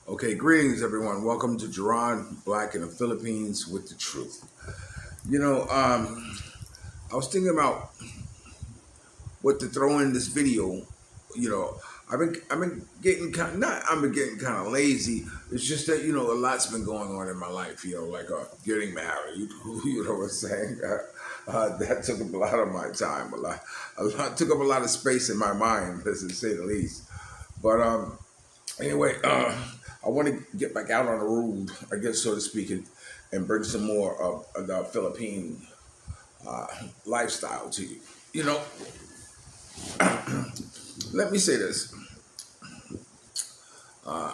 Okay, greetings everyone. Welcome to Gerard, Black in the Philippines with the Truth. I was thinking about what to throw in this video. You know, I've been getting not I've been getting kind of lazy. It's just that a lot's been going on in my life. Like getting married. You know what I'm saying? That took up a lot of my time. A lot took up a lot of space in my mind, to say the least. But anyway, I want to get back out on the road, I guess, so to speak, and bring some more of the Philippine lifestyle to you. You know, Let me say this. I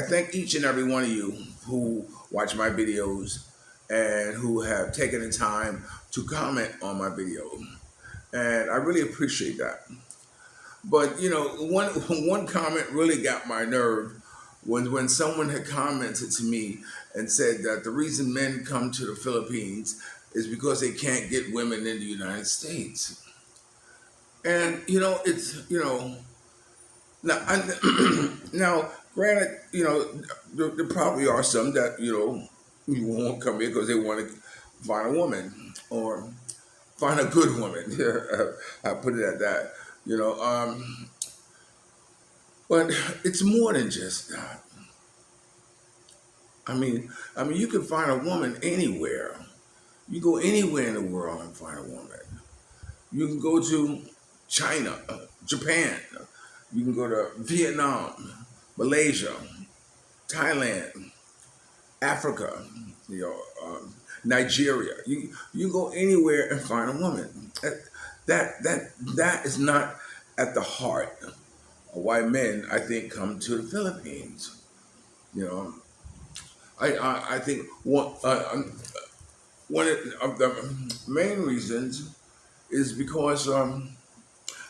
thank each and every one of you who watch my videos and who have taken the time to comment on my video. And I really appreciate that. But one comment really got my nerve was when someone had commented to me and said that the reason men come to the Philippines is because they can't get women in the United States. And now now granted, there probably are some that you won't come here because they want to find a woman or find a good woman. I put it at that. You know, but it's more than just that. I mean, you can find a woman anywhere. You go anywhere in the world and find a woman. You can go to China, Japan. You can go to Vietnam, Malaysia, Thailand, Africa, Nigeria. You go anywhere and find a woman. That is not at the heart of why men, I think, come to the Philippines. You know, I think one of the main reasons is because,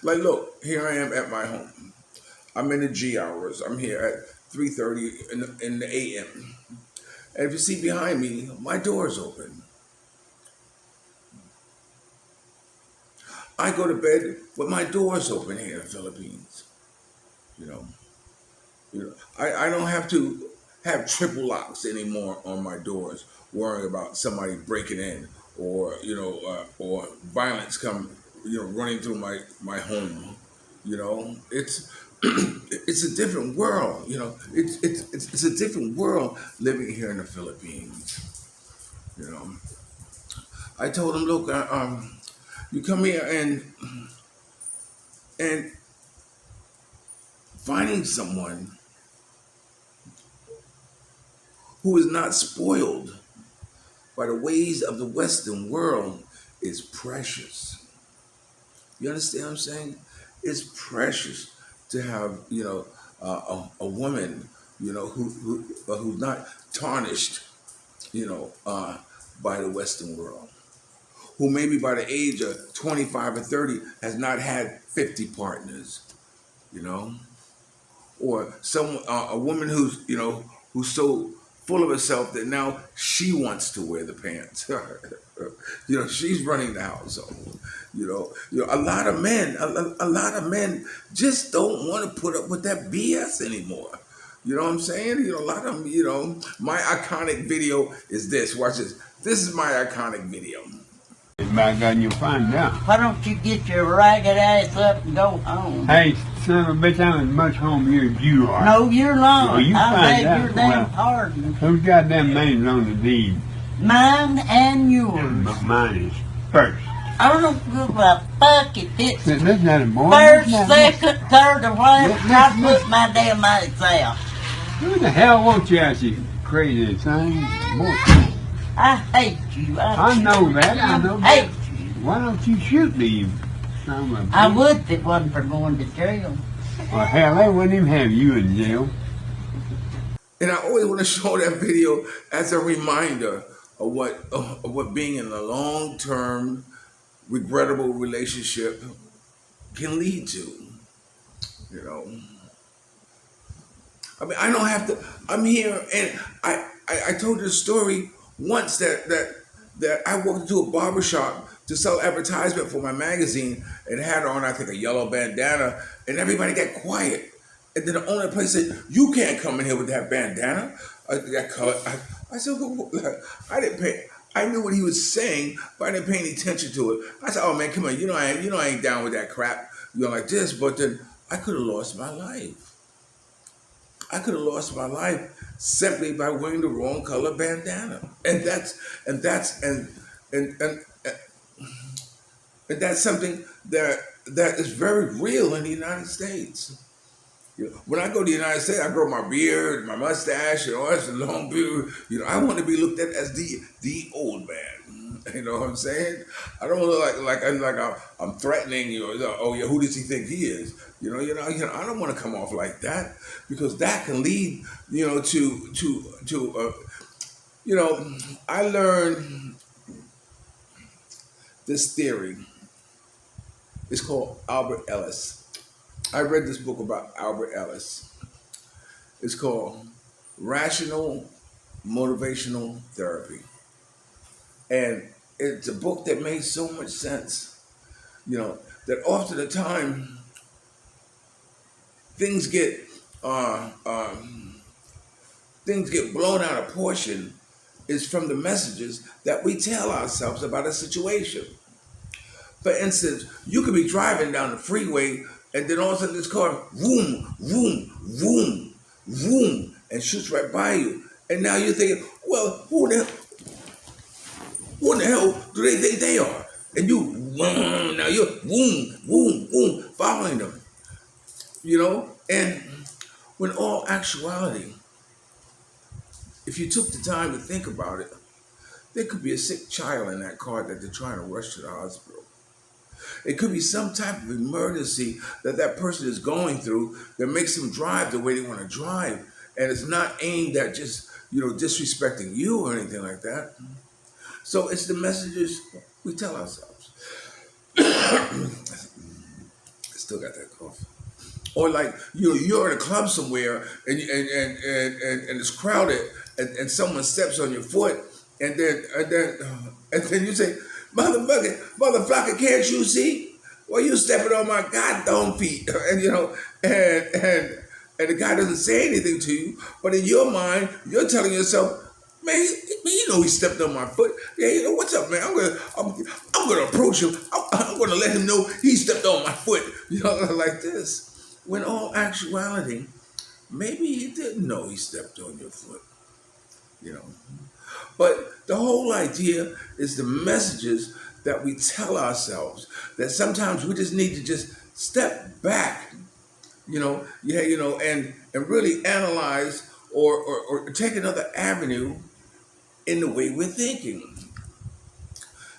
like, look, here I am at my home. I'm in the G hours. I'm here at 3:30 in the a.m. And if you see behind me, my door is open. I go to bed with my doors open here in the Philippines. You know, I don't have to have triple locks anymore on my doors, worrying about somebody breaking in or violence come, running through my home. It's it's a different world. It's a different world living here in the Philippines. You know, I told him, look, you come here and finding someone who is not spoiled by the ways of the Western world is precious. You understand what I'm saying? It's precious to have a woman who's not tarnished by the Western world, who maybe by the age of 25 or 30 has not had 50 partners, or a woman who's so full of herself that now she wants to wear the pants. She's running the household. A lot of men just don't want to put up with that BS anymore. You know what I'm saying? A lot of them. My iconic video is this. Watch this. This is my iconic video. By God, you'll find out. Why don't you get your ragged ass up and go home? Hey, son of a bitch, I'm as much home here as you are. No, you're not. Well, you I find beg out. your damn Well, pardon. whose goddamn name's on the deed? Mine and yours. But mine is first. I don't give a fuck if it's That's not a boy. first, second, third, or whatever. I put my damn ass out. Who the hell wants you out, you crazy thing? Boy, I hate you. I know that. I know I hate that. you. Why don't you shoot me, you son of a bitch? I would if it wasn't for going to jail. Well, hell, they wouldn't even have you in jail. And I always want to show that video as a reminder of what being in a long-term, regrettable relationship can lead to. I don't have to. I'm here, and I told you the story once that I walked into a barber shop to sell advertisement for my magazine and had on, I think, a yellow bandana, and everybody got quiet. And then the owner of the place said, "You can't come in here with that bandana, that color." I said, "I didn't pay." I knew what he was saying, but I didn't pay any attention to it. I said, "Oh man, come on, I ain't down with that crap, like this." But then I could have lost my life. I could have lost my life simply by wearing the wrong color bandana, and that's and that's something that is very real in the United States. When I go to the United States, I grow my beard, my mustache, that's a long beard. I want to be looked at as the old man. You know what I'm saying? I don't want to look I'm threatening you. Oh yeah, who does he think he is? I don't want to come off like that because that can lead, to I learned this theory. It's called Albert Ellis. I read this book about Albert Ellis. It's called Rational Motivational Therapy. And it's a book that made so much sense, that often the time things get uh, um, things get blown out of proportion is from the messages that we tell ourselves about a situation. For instance, you could be driving down the freeway and then all of a sudden this car, vroom, vroom, vroom, vroom, and shoots right by you. And now you're thinking, well, who in the hell do they think they are? And now you're boom, boom, boom, following them, And when all actuality, if you took the time to think about it, there could be a sick child in that car that they're trying to rush to the hospital. It could be some type of emergency that person is going through that makes them drive the way they want to drive. And it's not aimed at just, disrespecting you or anything like that. So it's the messages we tell ourselves. I still got that cough. Or like you're in a club somewhere and it's crowded and someone steps on your foot and then you say, motherfucker, can't you see? Well, you stepping on my goddamn feet, and the guy doesn't say anything to you, but in your mind, you're telling yourself, man, he stepped on my foot. Yeah, what's up, man? I'm gonna approach him. I'm gonna let him know he stepped on my foot. Like this. When all actuality, maybe he didn't know he stepped on your foot. But the whole idea is the messages that we tell ourselves that sometimes we just need to just step back, and really analyze or take another avenue in the way we're thinking.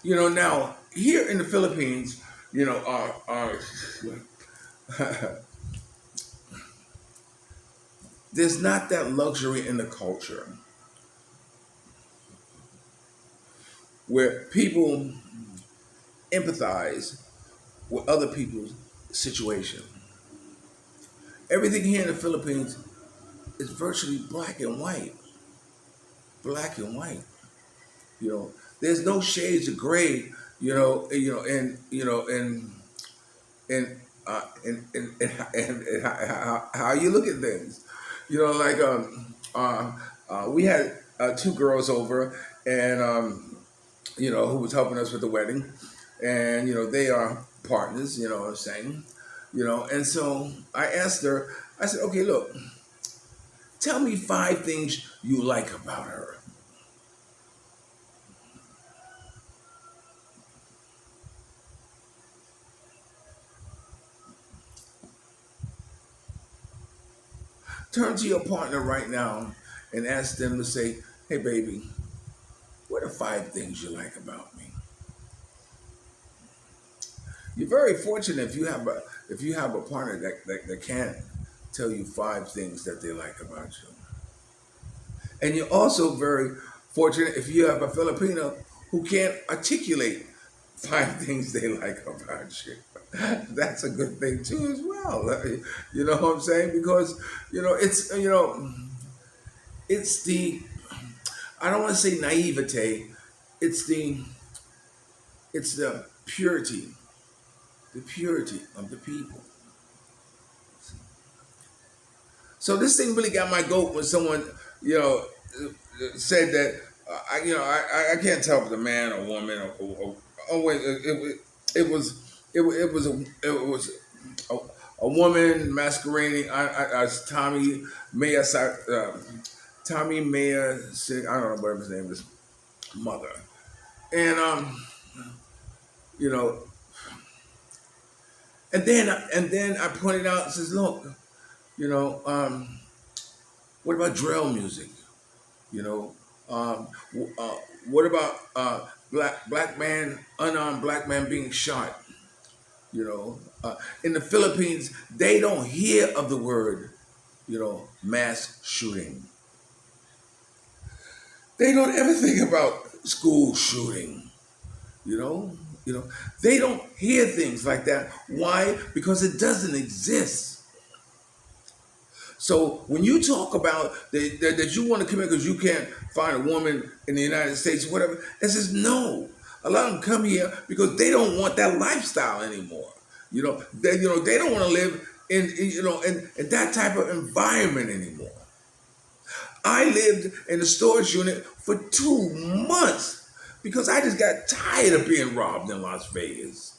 Now here in the Philippines, there's not that luxury in the culture where people empathize with other people's situation. Everything here in the Philippines is virtually black and white. Black and white. There's no shades of gray. In how you look at things. Like we had two girls over, and who was helping us with the wedding, and they are partners. You know what I'm saying? And so I asked her. I said, "Okay, look, tell me 5 things you like about her." Turn to your partner right now and ask them to say, "Hey, baby, what are 5 things you like about me?" You're very fortunate if you have a partner that can tell you 5 things that they like about you. And you're also very fortunate if you have a Filipino who can't articulate 5 things they like about you. That's a good thing too as well. You know what I'm saying? Because it's the, I don't want to say naivete. It's the purity of the people. So this thing really got my goat when someone, you know, said that I can't tell if it's a man or woman or wait, it was it was a, a woman masquerading as Tommy Mayer, I don't know whatever his name is, mother, and you know, and then I pointed out and says, look, you know, what about drill music? You know, what about black man, unarmed black man being shot? You know, in the Philippines, they don't hear of the word, you know, mass shooting. They don't ever think about school shooting. You know, you know, they don't hear things like that. Why? Because it doesn't exist. So when you talk about that you want to come in because you can't find a woman in the United States, whatever, it says no. A lot of them come here because they don't want that lifestyle anymore. You know they don't want to live in that type of environment anymore. I lived in a storage unit for 2 months because I just got tired of being robbed in Las Vegas.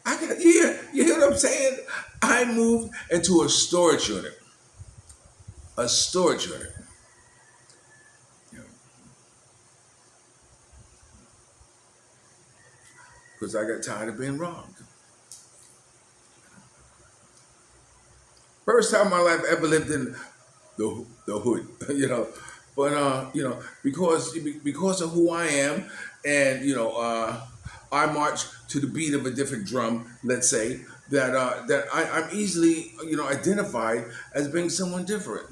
You hear what I'm saying? I moved into a storage unit. A storage unit. You know, because I got tired of being robbed. First time in my life I ever lived in the hood, you know. But you know, because of who I am, and you know, I march to the beat of a different drum. Let's say that I'm easily identified as being someone different.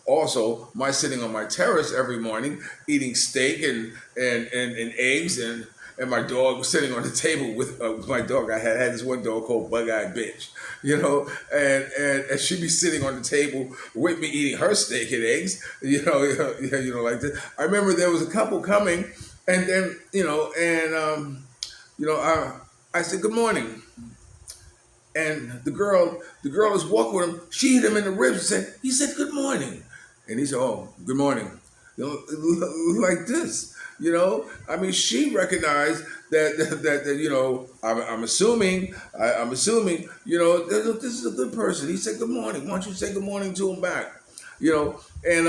Also, my sitting on my terrace every morning eating steak and eggs and my dog was sitting on the table with my dog. I had this one dog called Bug-Eyed Bitch, you know, and she'd be sitting on the table with me eating her steak and eggs, like this. I remember there was a couple coming, and then I said good morning, and the girl was walking with him. She hit him in the ribs and said, he said good morning, and he said, oh, good morning, like this. I mean, she recognized that I'm assuming, this is a good person. He said good morning. Why don't you say good morning to him back? And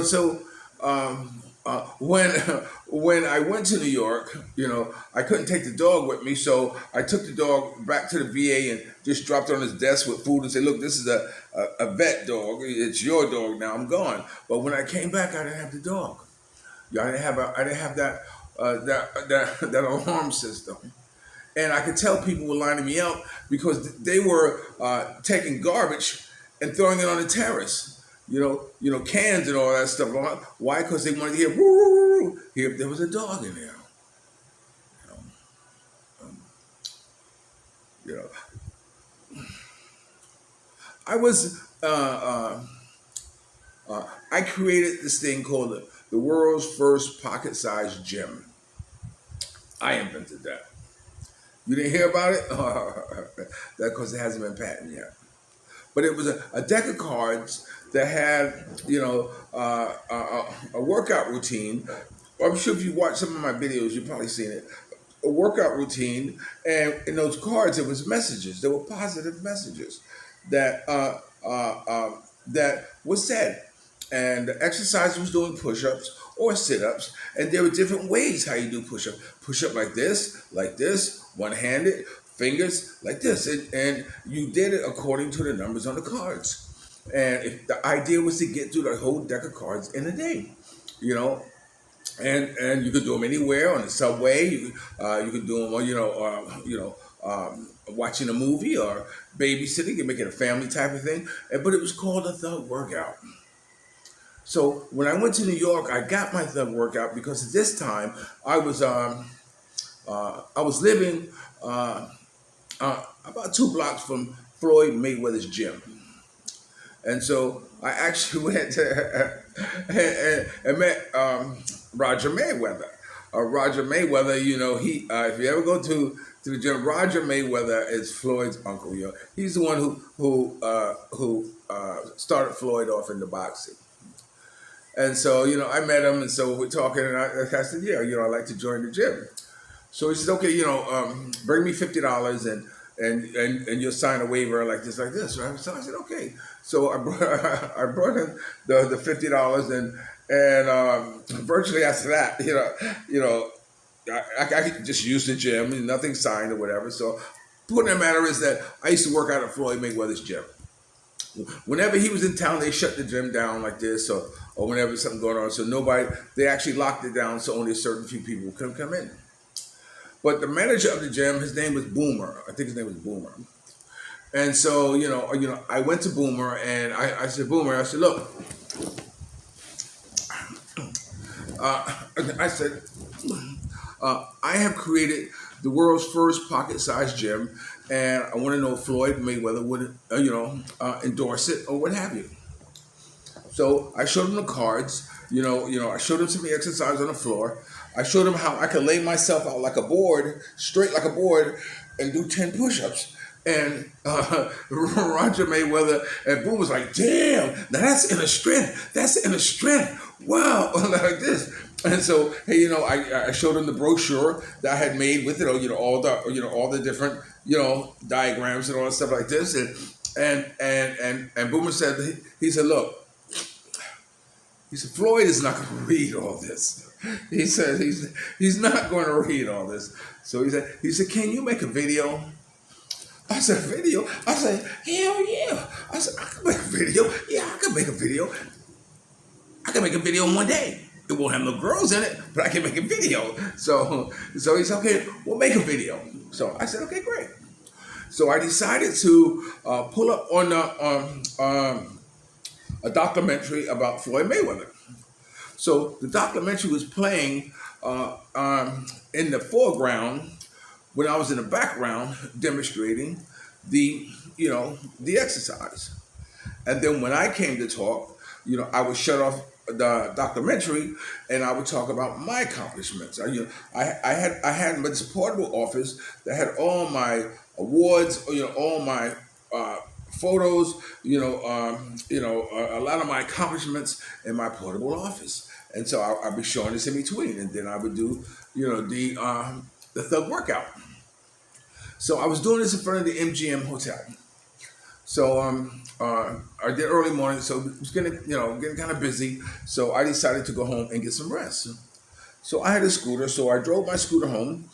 so when when I went to New York, I couldn't take the dog with me, so I took the dog back to the VA and just dropped it on his desk with food and said, "Look, this is a vet dog. It's your dog now. I'm gone." But when I came back, I didn't have the dog. I didn't have that that alarm system, and I could tell people were lining me up because they were taking garbage and throwing it on the terrace. Cans and all that stuff. Why? Because they wanted to hear woo, woo, woo, hear if there was a dog in there. You know, um, you know. I was I created this thing called the world's first pocket-sized gym. I invented that. You didn't hear about it? That's because it hasn't been patented yet. But it was a deck of cards that had, a workout routine. I'm sure if you watch some of my videos, you've probably seen it. A workout routine, and in those cards, it was messages. There were positive messages that that was said, and the exercise was doing push-ups or sit-ups, and there were different ways how you do push-up. Push-up like this, one-handed, fingers like this, and you did it according to the numbers on the cards. And if the idea was to get through the whole deck of cards in a day, and you could do them anywhere on the subway. You could do them, watching a movie or babysitting and make it a family type of thing. But it was called a thug workout. So when I went to New York, I got my thug workout because at this time I was living about 2 blocks from Floyd Mayweather's gym. And so I actually went to and met Roger Mayweather. Roger Mayweather, he if you ever go to the gym, Roger Mayweather is Floyd's uncle. He's the one who started Floyd off in the boxing. And so, I met him, and so we're talking, and I said, yeah, I'd like to join the gym. So he said, okay, bring me $50 and you'll sign a waiver like this, right? So I said, okay. So I brought I brought him the $50 and virtually after that, I could just use the gym and nothing signed or whatever. So the point of the matter is that I used to work out at Floyd Mayweather's gym. Whenever he was in town, they shut the gym down like this, or whenever something going on. So they actually locked it down so only a certain few people could come in. But the manager of the gym, his name was Boomer. I think his name was Boomer. And so, I went to Boomer and I said, Boomer, I said, look, I said, I have created the world's first pocket-sized gym, and I want to know if Floyd Mayweather would, endorse it or what have you. So I showed him the cards. I showed him some exercise on the floor. I showed him how I could lay myself out like a board, straight like a board, and do 10 push-ups. And Roger Mayweather and Boom was like, damn, now that's inner strength. That's inner strength. Wow, like this. And so, hey, I showed him the brochure that I had made with it, all the different, diagrams and all that stuff like this. And Boomer said, he said, look, he said, Floyd is not going to read all this. He said he's not going to read all this. So he said, can you make a video? I said, video? I said, hell yeah. I said, I can make a video. Yeah, I can make a video. I can make a video in one day. It won't have no girls in it, but I can make a video. So he said, okay, we'll make a video. So I said, okay, great. So I decided to pull up on a documentary about Floyd Mayweather. So the documentary was playing in the foreground when I was in the background demonstrating the exercise. And then when I came to talk, I would shut off the documentary and I would talk about my accomplishments. I had this portable office that had all my awards, all my photos, a lot of my accomplishments in my portable office. And so I'd be showing this in between, and then I would do, the thug workout. So I was doing this in front of the MGM Hotel. So I did early morning, so it was getting kind of busy. So I decided to go home and get some rest. So I had a scooter, so I drove my scooter home,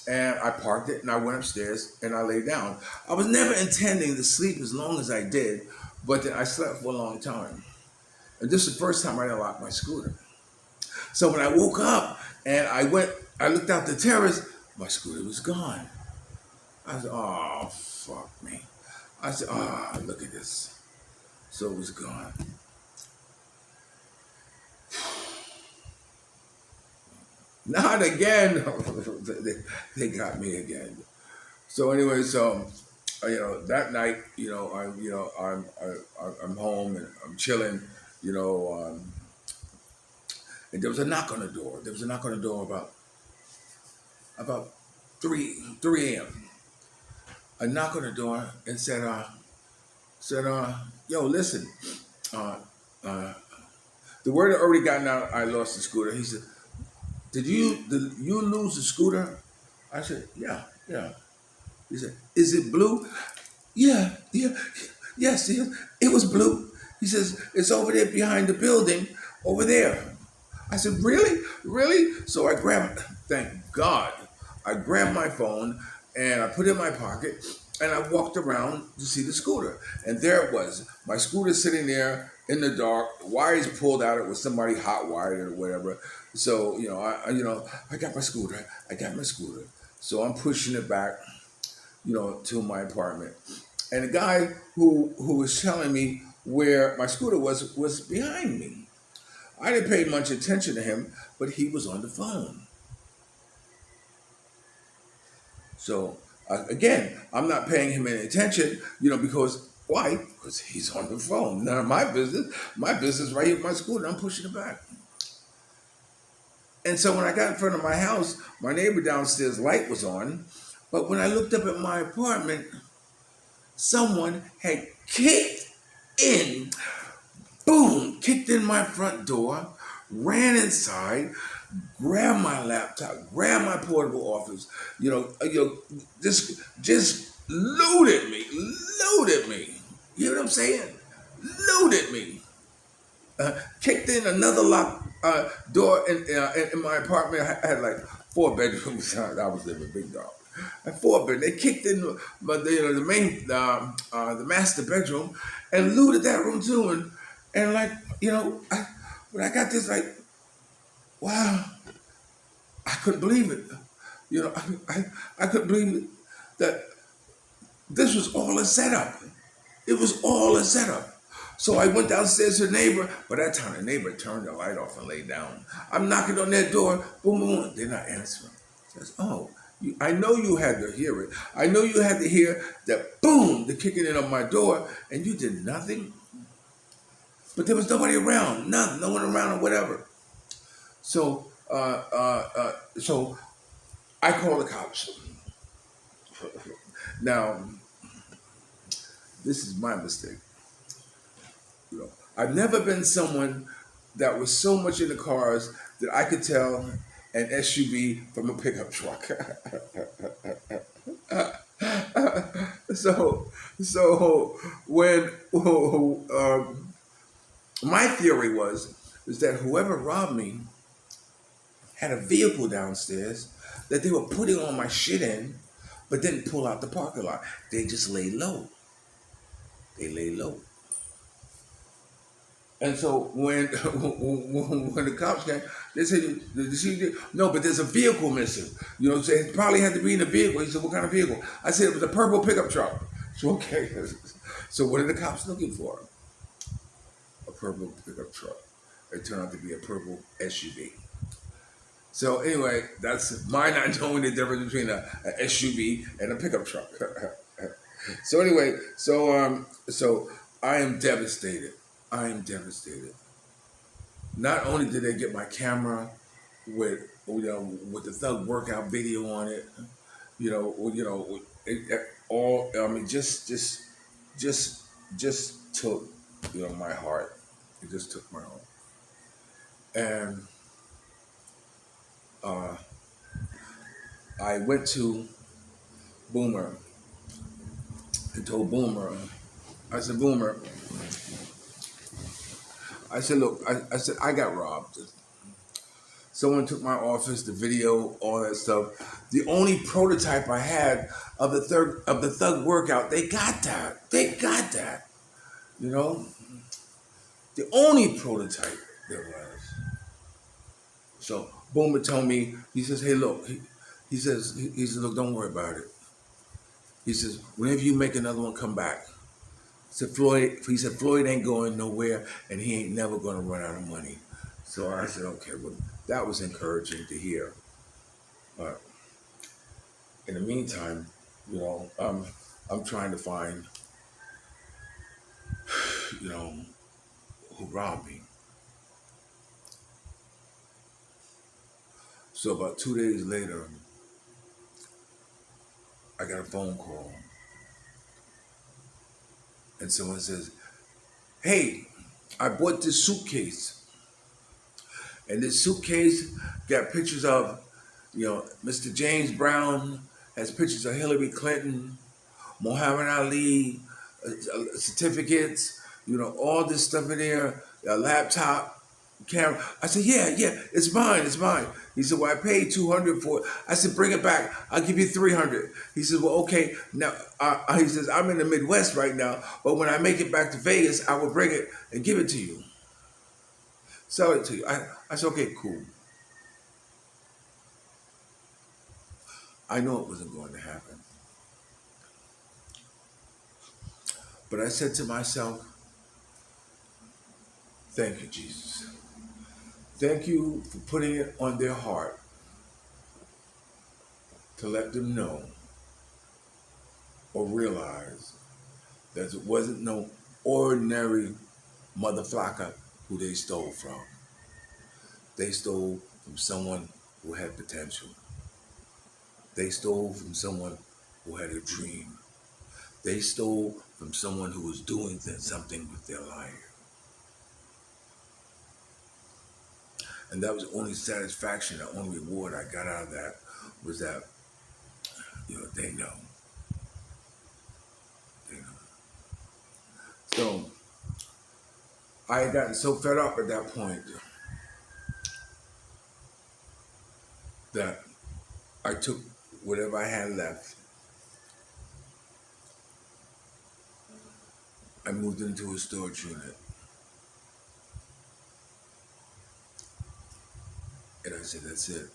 and I parked it, and I went upstairs, and I lay down. I was never intending to sleep as long as I did, but then I slept for a long time. And this is the first time I unlocked my scooter. So when I woke up and I looked out the terrace, my scooter was gone. I said, oh, fuck me. I said, oh, look at this. So it was gone. Not again. They got me again. So anyway, that night, I'm home and I'm chilling, and there was a knock on the door. There was a knock on the door about 3 a.m. A knock on the door and said, yo, listen, the word had already gotten out, I lost the scooter. He said, did you lose the scooter? I said, yeah. He said, is it blue? Yeah, yes, it was blue. He says, it's over there behind the building, over there. I said, really? So thank God, I grabbed my phone and I put it in my pocket and I walked around to see the scooter. And there it was, my scooter sitting there in the dark, wires pulled out, it was somebody hot wired or whatever. So, I got my scooter. So I'm pushing it back, to my apartment. And the guy who was telling me where my scooter was behind me. I didn't pay much attention to him, but he was on the phone. So, again, I'm not paying him any attention, because, why? Because he's on the phone. None of my business. My business right here with my scooter. I'm pushing it back. And so when I got in front of my house, my neighbor downstairs light was on. But when I looked up at my apartment, someone had in, kicked in my front door, ran inside, grabbed my laptop, grabbed my portable office, just looted me. You know what I'm saying? Looted me. Kicked in another locked door in my apartment. I had like 4 bedrooms. I was living big dog. I had 4 bedrooms. They kicked in the main the master bedroom and looted that room too. And like when I got this, like, wow, I couldn't believe it. I couldn't believe it that this was all a setup. It was all a setup. So I went downstairs to the neighbor. By that time, the neighbor turned the light off and laid down. I'm knocking on their door. Boom, boom, boom. They're not answering. Says, I know you had to hear it. I know you had to hear that, boom, the kicking in on my door, and you did nothing. But there was nobody around. Nothing. No one around or whatever. So, so I called the cops. Now, this is my mistake. I've never been someone that was so much into cars that I could tell an SUV from a pickup truck. So when my theory is that whoever robbed me had a vehicle downstairs that they were putting all my shit in, but didn't pull out the parking lot. They just lay low. And so when the cops came, they said, "Did you see?" No, but there's a vehicle missing. So it probably had to be in a vehicle. He said, "What kind of vehicle?" I said, "It was a purple pickup truck." So okay. So what are the cops looking for? A purple pickup truck. It turned out to be a purple SUV. So anyway, that's my not knowing the difference between a SUV and a pickup truck. So anyway, so I am devastated. Not only did they get my camera with the thug workout video on it, just took my heart. It just took my heart. And I went to Boomer and told Boomer, I said, "Boomer," I said, "Look, I said, I got robbed. Someone took my office, the video, all that stuff. The only prototype I had of the thug workout, they got that. The only prototype there was." So Boomer told me, he says, "Hey, look," he says, "Look, don't worry about it." He says, "Whenever you make another one, come back." He said, "Floyd ain't going nowhere, and he ain't never going to run out of money." So I said, "Okay, well, that was encouraging to hear." But in the meantime, I'm trying to find, who robbed me. So about 2 days later, I got a phone call. And someone says, "Hey, I bought this suitcase. And this suitcase got pictures of, Mr. James Brown, has pictures of Hillary Clinton, Muhammad Ali, certificates, all this stuff in there, a laptop, camera." I said, yeah, it's mine. He said, "Well, I paid $200 for it." I said, "Bring it back. I'll give you $300. He said, "Well, okay." Now, he says, "I'm in the Midwest right now, but when I make it back to Vegas, I will bring it and give it to you. Sell it to you." I said, "Okay, cool." I know it wasn't going to happen. But I said to myself, "Thank you, Jesus. Thank you for putting it on their heart to let them know or realize that it wasn't no ordinary motherflacker who they stole from. They stole from someone who had potential. They stole from someone who had a dream. They stole from someone who was doing something with their life. And that was the only satisfaction, the only reward I got out of that was that, they know. They know. So I had gotten so fed up at that point that I took whatever I had left. I moved into a storage unit. And I said, that's it.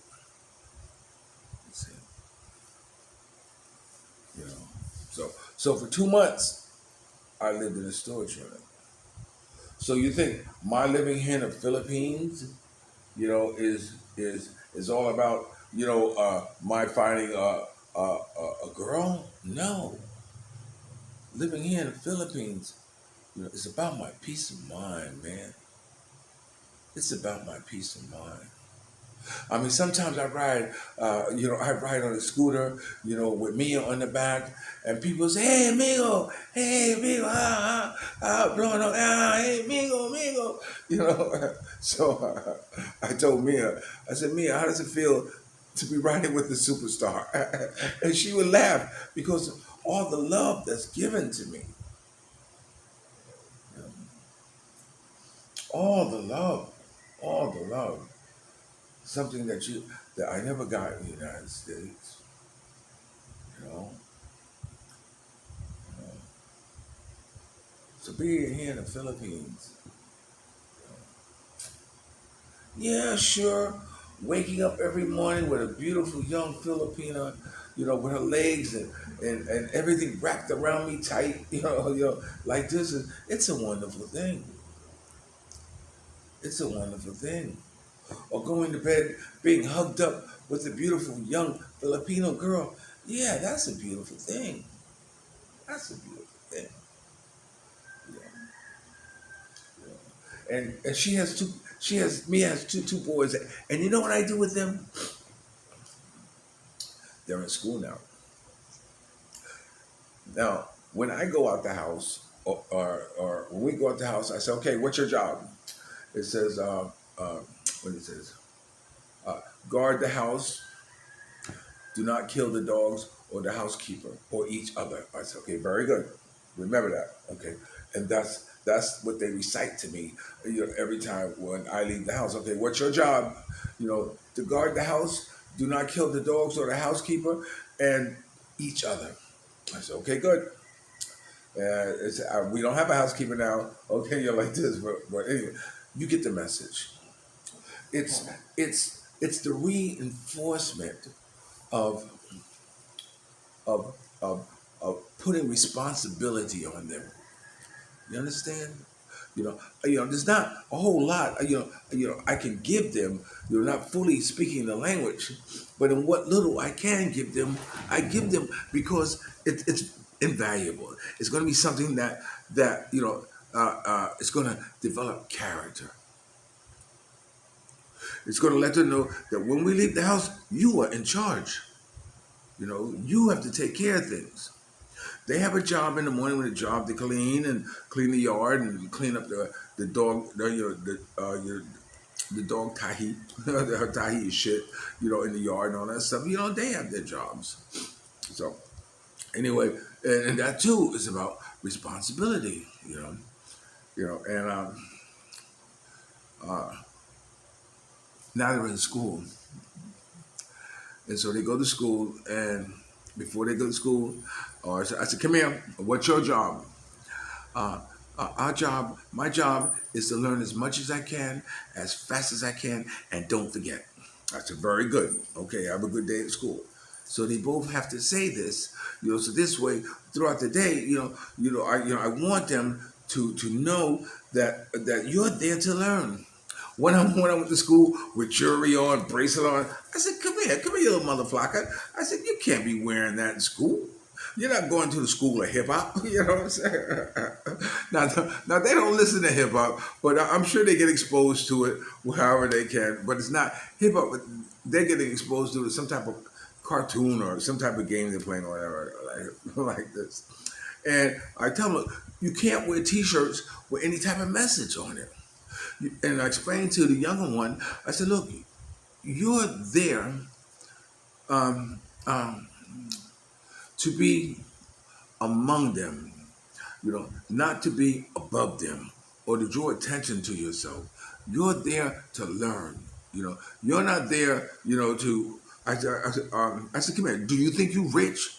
That's it. So for 2 months, I lived in a storage unit. So you think my living here in the Philippines, is all about, my finding a girl? No. Living here in the Philippines, it's about my peace of mind, man. It's about my peace of mind. I mean, sometimes I ride, I ride on a scooter, with Mia on the back, and people say, hey, amigo, blowing up, hey, amigo. So I told Mia, I said, Mia, how does it feel to be riding with the superstar? And she would laugh because of all the love that's given to me. All the love. Something that I never got in the United States. you know. So being here in the Philippines, yeah, sure, waking up every morning with a beautiful young Filipina, with her legs and everything wrapped around me tight, like this it's a wonderful thing. It's a wonderful thing. Or going to bed being hugged up with a beautiful young Filipino girl. Yeah, that's a beautiful thing. That's a beautiful thing. Yeah. And Mia has two boys. And you know what I do with them? They're in school now. Now, when I go out the house, or when we go out the house, I say, okay, what's your job? It says, what it says, guard the house, do not kill the dogs or the housekeeper or each other. I said, okay, very good. Remember that, okay? And that's what they recite to me, every time when I leave the house. Okay, what's your job? To guard the house, do not kill the dogs or the housekeeper, and each other. I said, okay, good. We don't have a housekeeper now. Okay, you're like this, but anyway, you get the message. It's the reinforcement of of of of putting responsibility on them. You understand? There's not a whole lot. I can give them. You're not fully speaking the language, but in what little I can give them, I give them because it's invaluable. It's going to be something that it's going to develop character. It's going to let them know that when we leave the house, you are in charge. You have to take care of things. They have a job in the morning with a job to clean the yard and clean up the dog the dog tahi her tahi shit in the yard and all that stuff. They have their jobs. So anyway, and that too is about responsibility. And now they're in school, and so they go to school, and before they go to school, I said, come here, what's your job? My job is to learn as much as I can, as fast as I can, and don't forget. I said, very good. Okay, have a good day at school. So they both have to say this, so this way, throughout the day, I want them to know that you're there to learn. When I went to school with jewelry on, bracelet on, I said, come here, you little motherfucker. I said, you can't be wearing that in school. You're not going to the school of hip hop. You know what I'm saying? Now they don't listen to hip hop, but I'm sure they get exposed to it however they can. But it's not hip hop. They're getting exposed to it, some type of cartoon or some type of game they're playing or whatever, like this. And I tell them, you can't wear T-shirts with any type of message on it. And I explained to the younger one, I said, look, you're there um, um, to be among them, not to be above them or to draw attention to yourself. You're there to learn. You're not there, to. I said, come here. Do you think you rich?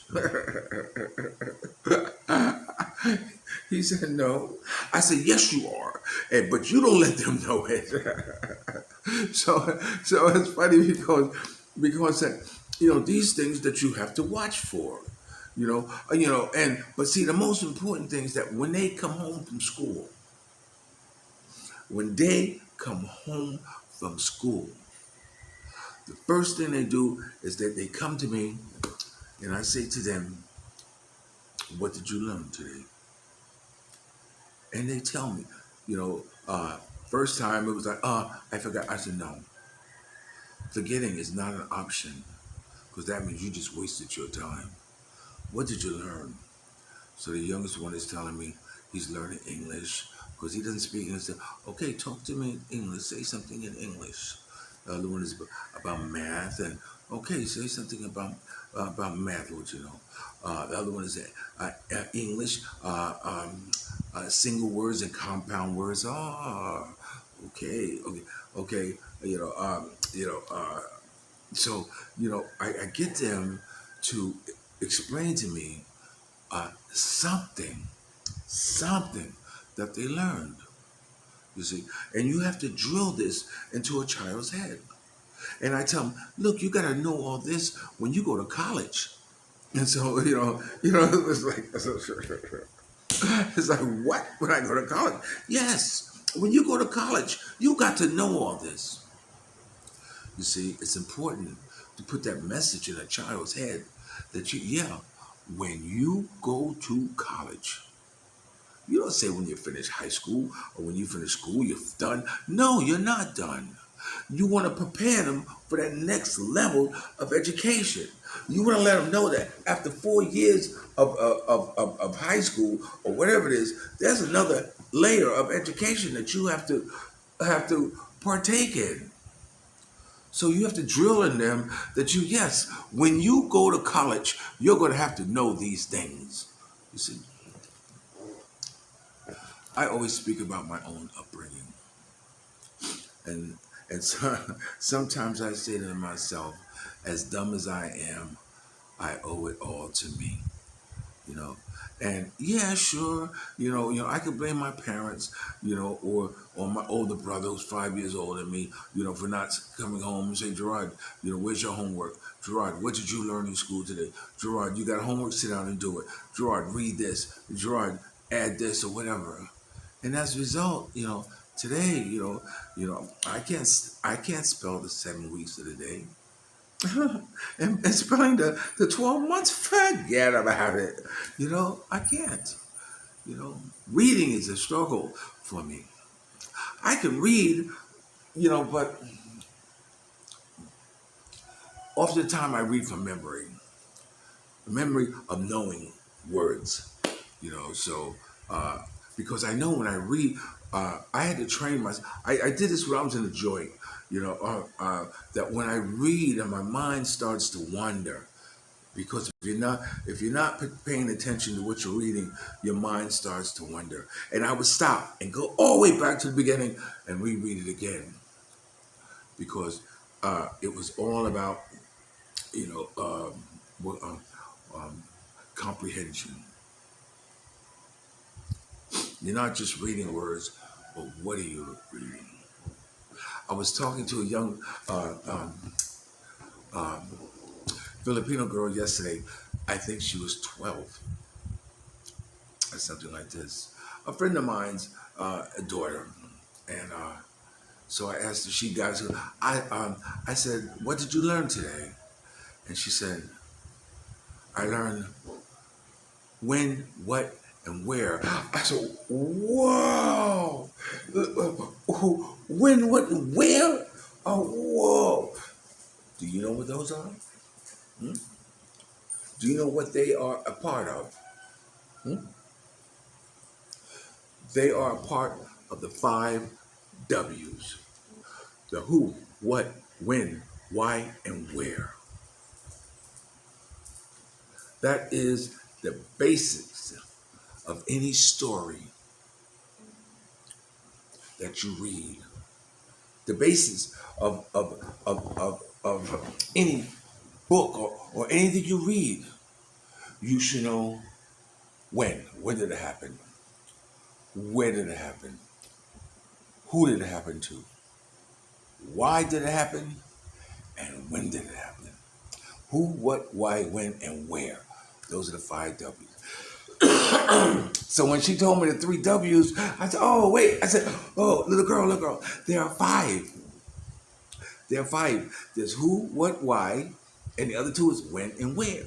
He said, no. I said, yes, you are, but you don't let them know it. So it's funny because these things that you have to watch for. And but see, the most important thing is that when they come home from school, when they come home from school, the first thing they do is that they come to me and I say to them, what did you learn today? And they tell me, first time it was like, I forgot. I said, no, forgetting is not an option because that means you just wasted your time. What did you learn? So the youngest one is telling me he's learning English because he doesn't speak English. Okay, talk to me in English. Say something in English. The other one is about math, and okay, say something about math. What you know. The other one is English, single words and compound words. Oh, okay. So I get them to explain to me something that they learned. You see, and you have to drill this into a child's head. And I tell them, look, you got to know all this when you go to college. And so it's like it's like what when I go to college? Yes, when you go to college, you got to know all this. You see, it's important to put that message in a child's head that when you go to college, you don't say when you finish high school or when you finish school, you're done. No, you're not done. You want to prepare them for that next level of education. You want to let them know that after 4 years of high school or whatever it is, there's another layer of education that you have to partake in. So you have to drill in them that yes, when you go to college, you're going to have to know these things. You see, I always speak about my own upbringing. And so, sometimes I say to myself, as dumb as I am, I owe it all to me. You know. And yeah, sure, I could blame my parents, or my older brother who's 5 years older than me, for not coming home and say, Gerard, where's your homework? Gerard, what did you learn in school today? Gerard, you got homework, sit down and do it. Gerard, read this. Gerard, add this or whatever. And as a result, today, I can't spell the 7 weeks of the day. and spelling the 12 months, forget about it. I can't. Reading is a struggle for me. I can read, but oftentimes I read from memory of knowing words, so because I know when I read, I had to train myself. I did this when I was in the joint, that when I read and my mind starts to wander, because if you're not paying attention to what you're reading, your mind starts to wander. And I would stop and go all the way back to the beginning and reread it again, because it was all about what, comprehension. You're not just reading words, but what are you reading? I was talking to a young Filipino girl yesterday. I think she was 12 or something like this. A friend of mine's daughter. And so I asked her, she got to, I said, what did you learn today? And she said, I learned when, what, and where. I said, whoa. When, what, and where? Oh, whoa. Do you know what those are? Hmm? Do you know what they are a part of? Hmm? They are a part of the 5 W's. The who, what, when, why, and where. That is the basics of any story that you read. The basis of any book or anything you read. You should know when. When did it happen? Where did it happen? Who did it happen to? Why did it happen? And when did it happen? Who, what, why, when, and where. Those are the 5 W's. So when she told me the 3 W's, I said, oh, wait. I said, oh, little girl, there are 5. There are 5. There's who, what, why, and the other 2 is when and where.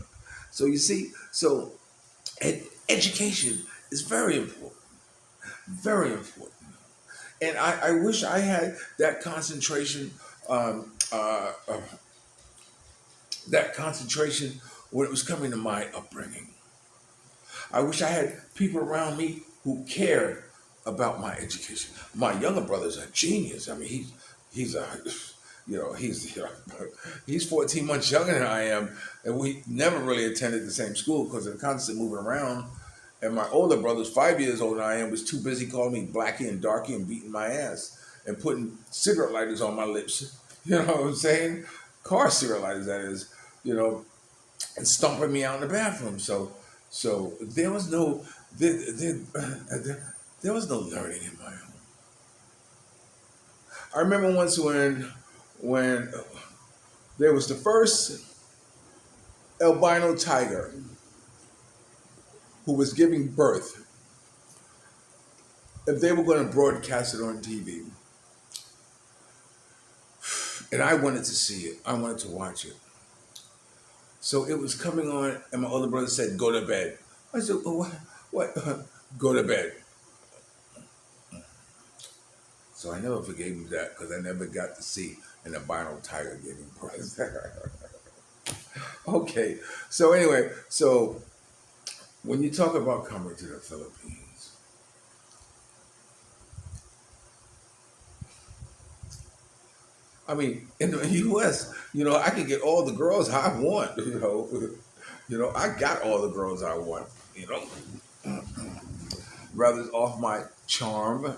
So you see, education is very important. Very important. And I wish I had that concentration, um, uh, uh, that concentration when it was coming to my upbringing. I wish I had people around me who cared about my education. My younger brother's a genius. I mean, he's a, he's 14 months younger than I am, and we never really attended the same school because of the constant moving around. And my older brother's 5 years older than I am was too busy calling me Blackie and Darky and beating my ass and putting cigarette lighters on my lips. You know what I'm saying? Car cigarette lighters, that is. You know, and stomping me out in the bathroom. So there was no there was no learning in my home. I remember once when there was the first albino tiger who was giving birth. If they were going to broadcast it on TV, and I wanted to see it, I wanted to watch it. So it was coming on, and my older brother said, "Go to bed." I said, "Oh, what? What? Go to bed." So I never forgave him that because I never got to see an albino tiger getting birth. Okay, so anyway, so when you talk about coming to the Philippines, I mean, in the U.S., I can get all the girls I want. I got all the girls I want. Rather off my charm,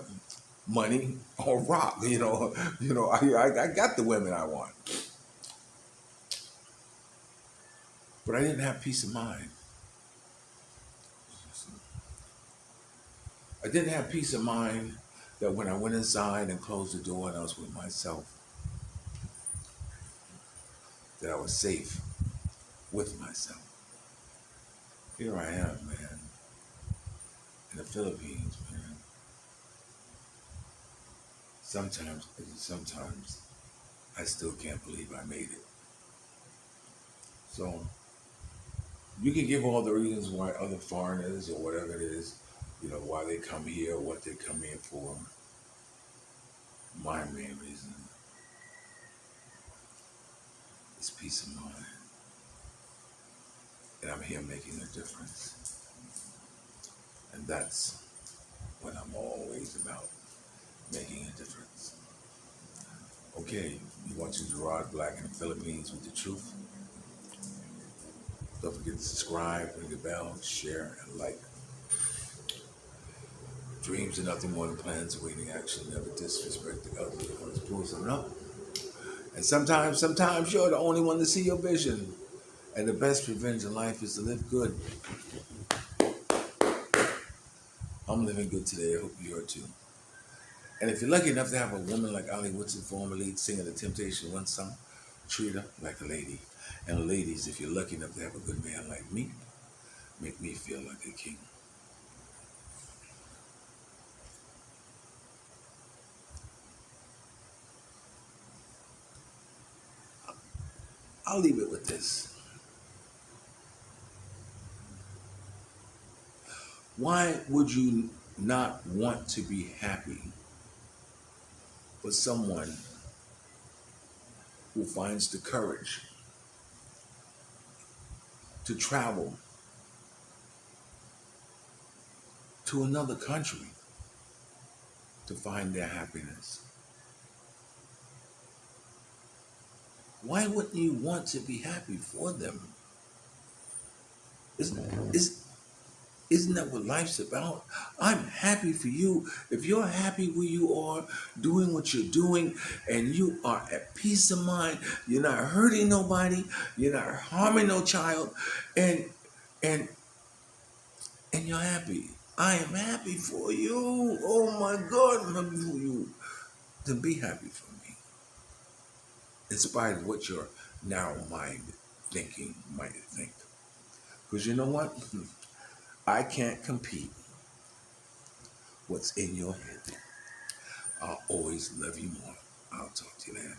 money, or rock. I got the women I want, but I didn't have peace of mind. I didn't have peace of mind that when I went inside and closed the door and I was with myself, that I was safe with myself. Here I am, man, in the Philippines, man. Sometimes I still can't believe I made it. So you can give all the reasons why other foreigners or whatever it is, why they come here, what they come here for. My main reason is peace of mind. And I'm here making a difference. And that's what I'm always about, making a difference. Okay, you want your Gerard Black in the Philippines with the truth? Don't forget to subscribe, ring the bell, share, and like. Dreams are nothing more than plans awaiting action. Never disrespect the elderly. Always pull something up. And sometimes you're the only one to see your vision. And the best revenge in life is to live good. I'm living good today. I hope you are too. And if you're lucky enough to have a woman like Ali Woodson, former lead singer of the Temptation One song, treat her like a lady. And ladies, if you're lucky enough to have a good man like me, make me feel like a king. I'll leave it with this. Why would you not want to be happy for someone who finds the courage to travel to another country to find their happiness? Why wouldn't you want to be happy for them? Isn't, isn't that what life's about? I'm happy for you. If you're happy where you are, doing what you're doing, and you are at peace of mind, you're not hurting nobody, you're not harming no child, and and and you're happy. I am happy for you. Oh my God, I'm happy for you. Then be happy for me, in spite of what your narrow mind thinking might think. Because you know what? I can't compete what's in your head. I'll always love you more. I'll talk to you later.